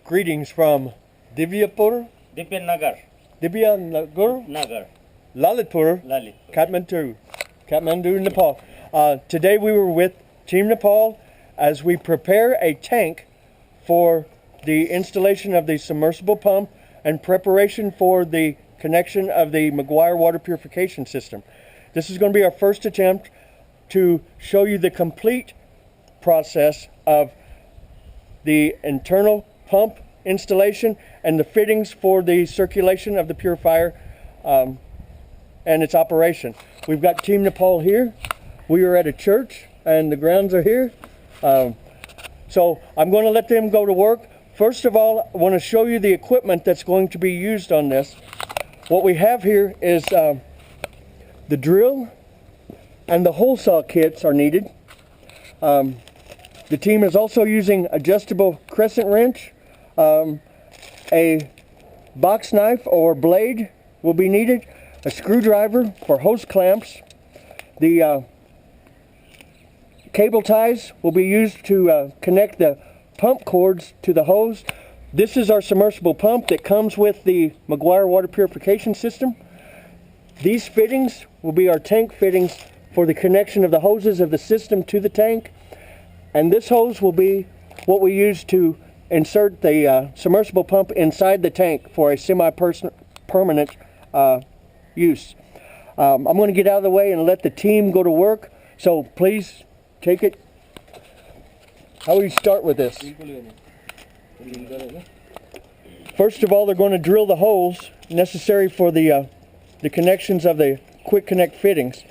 Greetings from Divyapur, Nagar, Nagar, Lalitpur, Kathmandu, Nepal. Today we were with Team Nepal as we prepare a tank for the installation of the submersible pump and preparation for the connection of the McGuire water purification system. This is going to be our first attempt to show you the complete process of the internal pump installation and the fittings for the circulation of the purifier and its operation. We've got Team Nepal here. We are at a church and the grounds are here. So I'm going to let them go to work. First of all, I want to show you the equipment that's going to be used on this. What we have here is the drill and the hole saw kits are needed. The team is also using adjustable crescent wrench. A box knife or blade will be needed. A screwdriver for hose clamps. The cable ties will be used to connect the pump cords to the hose. This is our submersible pump that comes with the McGuire water purification system. These fittings will be our tank fittings for the connection of the hoses of the system to the tank. And this hose will be what we use to insert the submersible pump inside the tank for a semi-permanent use. I'm going to get out of the way and let the team go to work. So please take it. How will you start with this? First of all, they're going to drill the holes necessary for the connections of the quick connect fittings.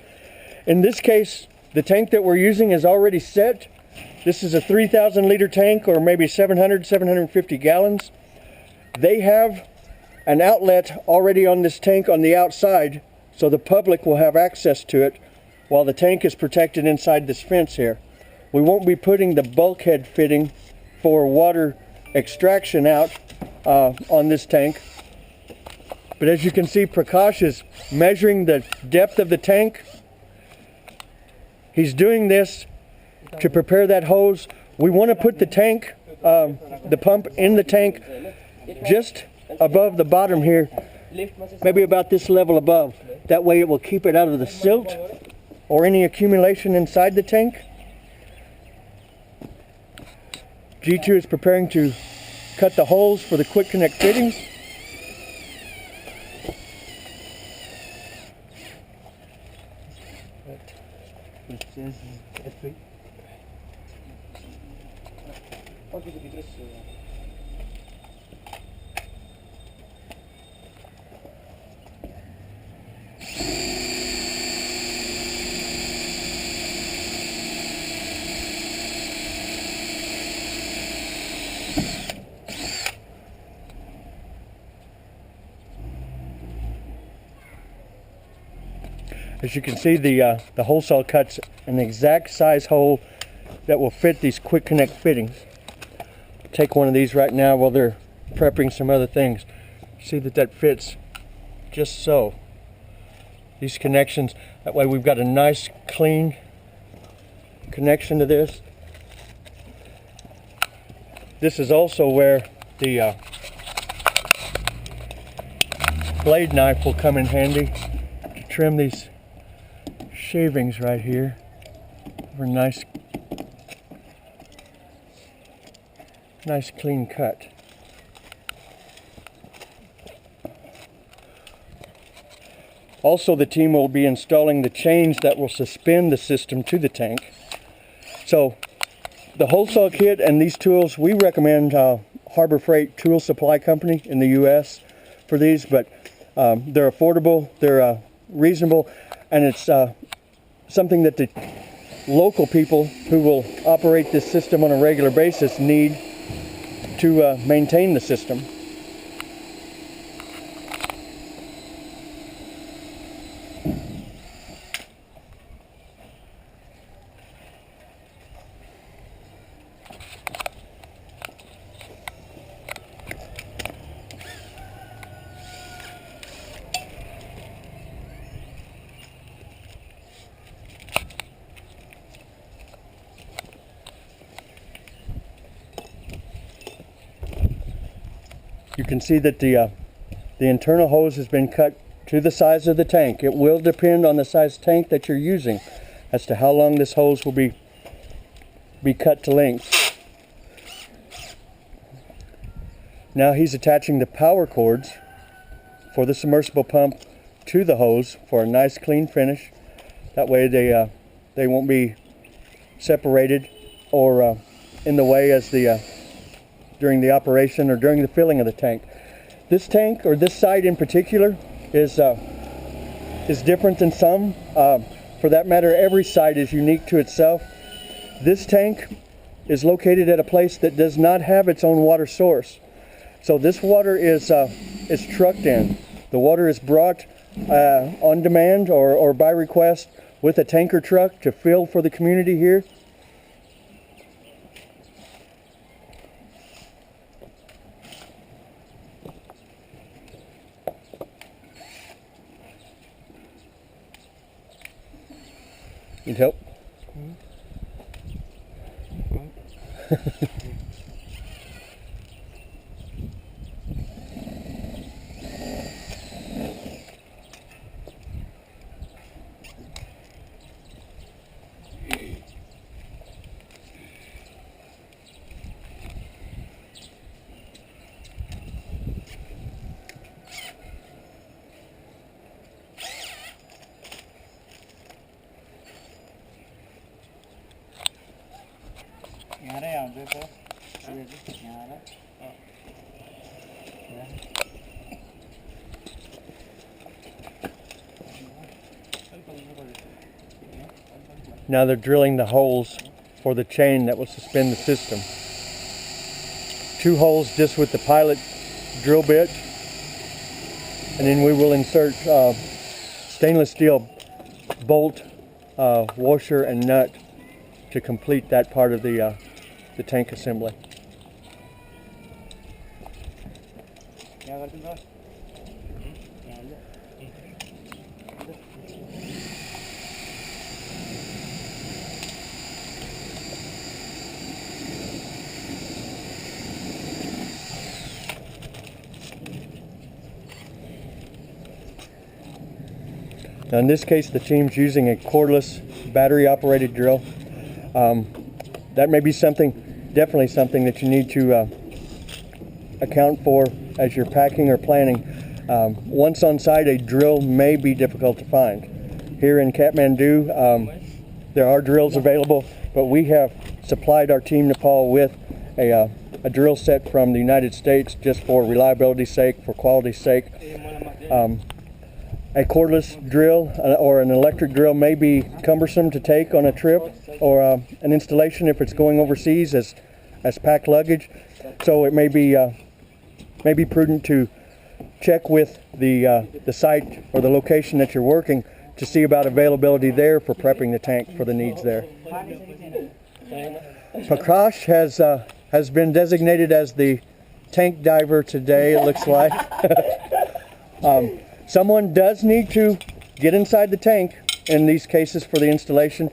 In this case, the tank that we're using is already set. This is a 3,000 liter tank, or maybe 750 gallons. They have an outlet already on this tank on the outside, so the public will have access to it while the tank is protected inside this fence here. We won't be putting the bulkhead fitting for water extraction out on this tank. But as you can see, Prakash is measuring the depth of the tank. He's doing this to prepare that hose. We want to put the tank, the pump in the tank just above the bottom here, maybe about this level above. That way it will keep it out of the silt or any accumulation inside the tank. G2 is preparing to cut the holes for the quick connect fittings. As you can see, the hole saw cuts an exact size hole that will fit these quick connect fittings. Take one of these right now while they're prepping some other things. See that fits just so. These connections, that way we've got a nice clean connection to this. This is also where the blade knife will come in handy to trim these shavings right here for a nice clean cut. Also, the team will be installing the chains that will suspend the system to the tank. So the hole saw kit and these tools, we recommend Harbor Freight Tool Supply Company in the US for these, but they're affordable, they're reasonable, and it's something that the local people who will operate this system on a regular basis need to maintain the system. You can see that the internal hose has been cut to the size of the tank. It will depend on the size tank that you're using as to how long this hose will be cut to length. Now he's attaching the power cords for the submersible pump to the hose for a nice clean finish. That way they won't be separated or in the way as during the operation or during the filling of the tank. This tank, or this site in particular, is different than some. For that matter, every site is unique to itself. This tank is located at a place that does not have its own water source. So this water is trucked in. The water is brought on demand or by request with a tanker truck to fill for the community here. Need help? Now they're drilling the holes for the chain that will suspend the system. 2 holes just with the pilot drill bit, and then we will insert stainless steel bolt, washer and nut to complete that part of the tank assembly. Now in this case, the team's using a cordless battery-operated drill. That may be definitely something that you need to account for as you're packing or planning. Once on site, a drill may be difficult to find. Here in Kathmandu, there are drills available, but we have supplied our Team Nepal with a drill set from the United States just for reliability's sake, for quality's sake. A cordless drill or an electric drill may be cumbersome to take on a trip or an installation if it's going overseas as packed luggage. So it may be prudent to check with the site or the location that you're working to see about availability there for prepping the tank for the needs there. Prakash has been designated as the tank diver today, it looks like. Someone does need to get inside the tank in these cases for the installation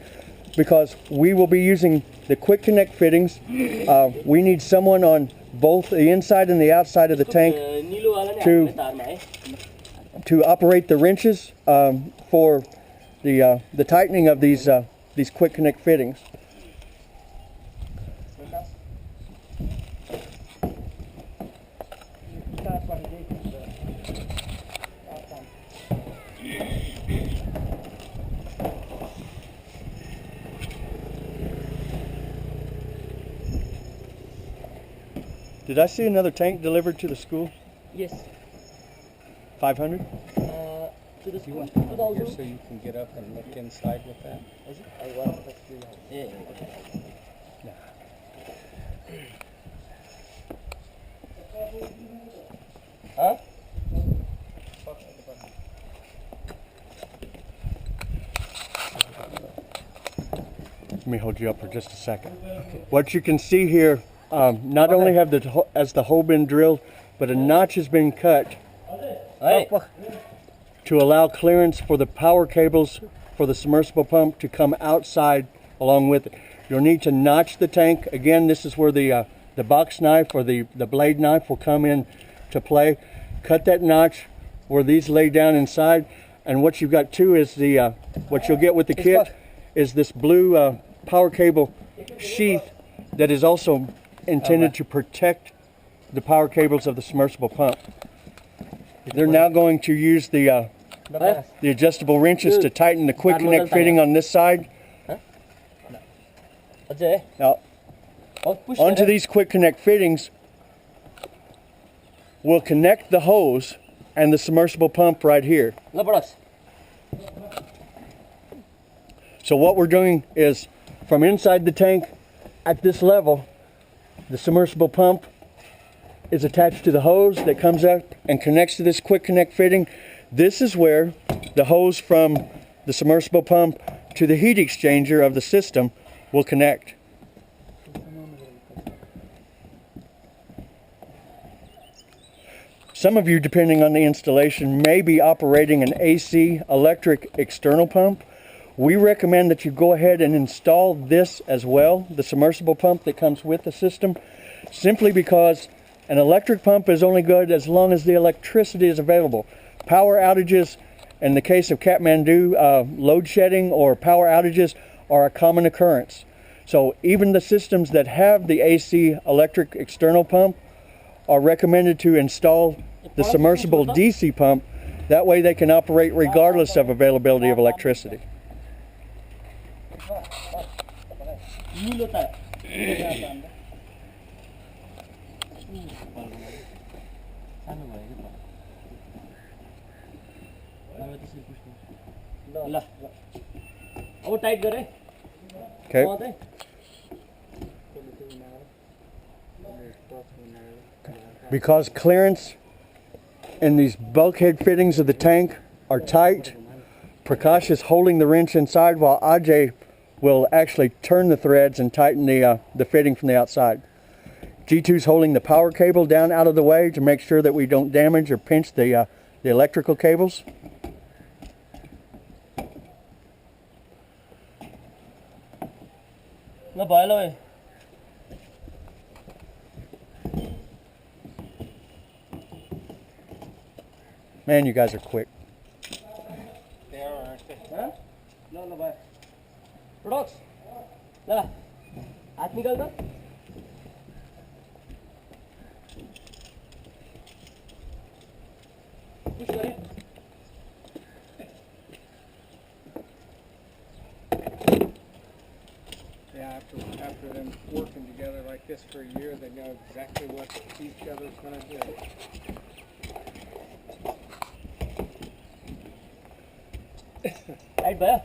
because we will be using the quick connect fittings. We need someone on both the inside and the outside of the tank to operate the wrenches for the tightening of these quick connect fittings. Did I see another tank delivered to the school? Yes. 500? To the school. You want to come here so you can get up and look inside with that? Yeah. Huh? Let me hold you up for just a second. Okay. What you can see here, not only have the hole been drilled, but a notch has been cut to allow clearance for the power cables for the submersible pump to come outside along with it. You'll need to notch the tank. Again, this is where the box knife or the blade knife will come in to play. Cut that notch where these lay down inside, and what you've got too is the what you'll get with the kit is this blue power cable sheath that is also intended to protect the power cables of the submersible pump. They're now going to use the adjustable wrenches to tighten the quick connect fitting on this side. Now, onto these quick connect fittings, we'll connect the hose and the submersible pump right here. So what we're doing is, from inside the tank at this level, the submersible pump is attached to the hose that comes out and connects to this quick connect fitting. This is where the hose from the submersible pump to the heat exchanger of the system will connect. Some of you, depending on the installation, may be operating an AC electric external pump. We recommend that you go ahead and install this as well, the submersible pump that comes with the system, simply because an electric pump is only good as long as the electricity is available. Power outages, in the case of Kathmandu, load shedding or power outages are a common occurrence. So even the systems that have the AC electric external pump are recommended to install the submersible DC pump. That way they can operate regardless of availability of electricity. Okay. Because clearance in these bulkhead fittings of the tank are tight, Prakash is holding the wrench inside while Ajay will actually turn the threads and tighten the fitting from the outside. G2's holding the power cable down out of the way to make sure that we don't damage or pinch the electrical cables. Man, you guys are quick. They are, aren't they? Huh? No, bhai. Products. Lala. हाथ निकाल दो. Push करें. Yeah, after them working together like this for a year, they know exactly what each other's going to do. Right, bhai.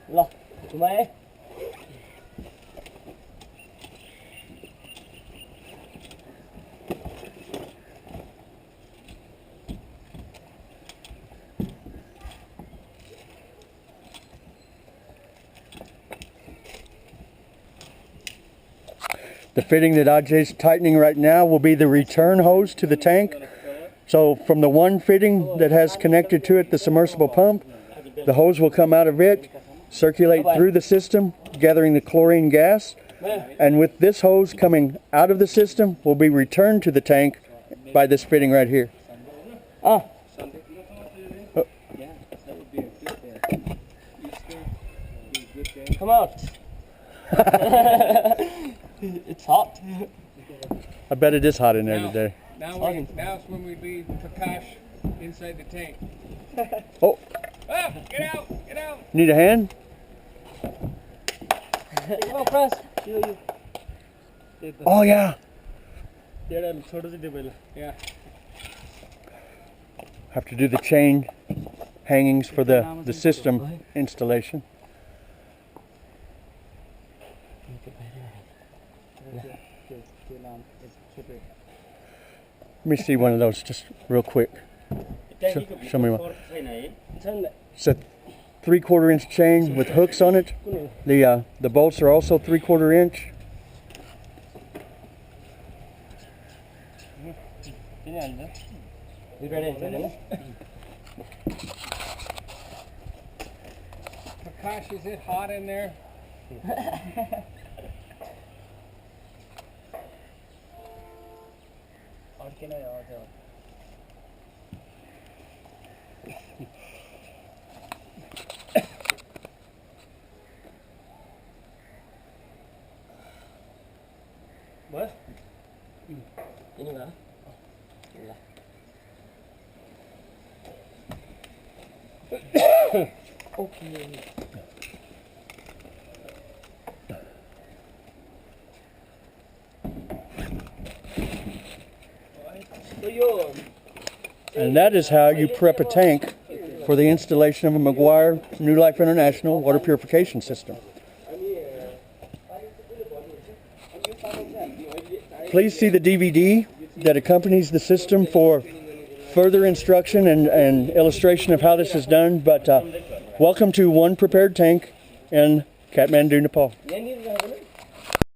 La. घुमाए. The fitting that Ajay's tightening right now will be the return hose to the tank. So from the one fitting that has connected to it the submersible pump, the hose will come out of it, circulate through the system, gathering the chlorine gas, and with this hose coming out of the system will be returned to the tank by this fitting right here. Yeah, that would be a good day. Easter would be a good day. Come out. It's hot. I bet it is hot in there today. Now's when we leave Prakash inside the tank. Oh, Ah, get out! Get out! need a hand? Come on, press. You. Oh yeah. Yeah. Have to do the chain hangings for the system installation. Let me see one of those just real quick. Show me one. It's a 3/4 inch chain with hooks on it. The bolts are also 3/4 inch. You ready? Prakash, is it hot in there? और What? Ini enggak? Okay. And that is how you prep a tank for the installation of a McGuire New Life International water purification system. Please see the DVD that accompanies the system for further instruction and illustration of how this is done. But welcome to One Prepared Tank in Kathmandu, Nepal.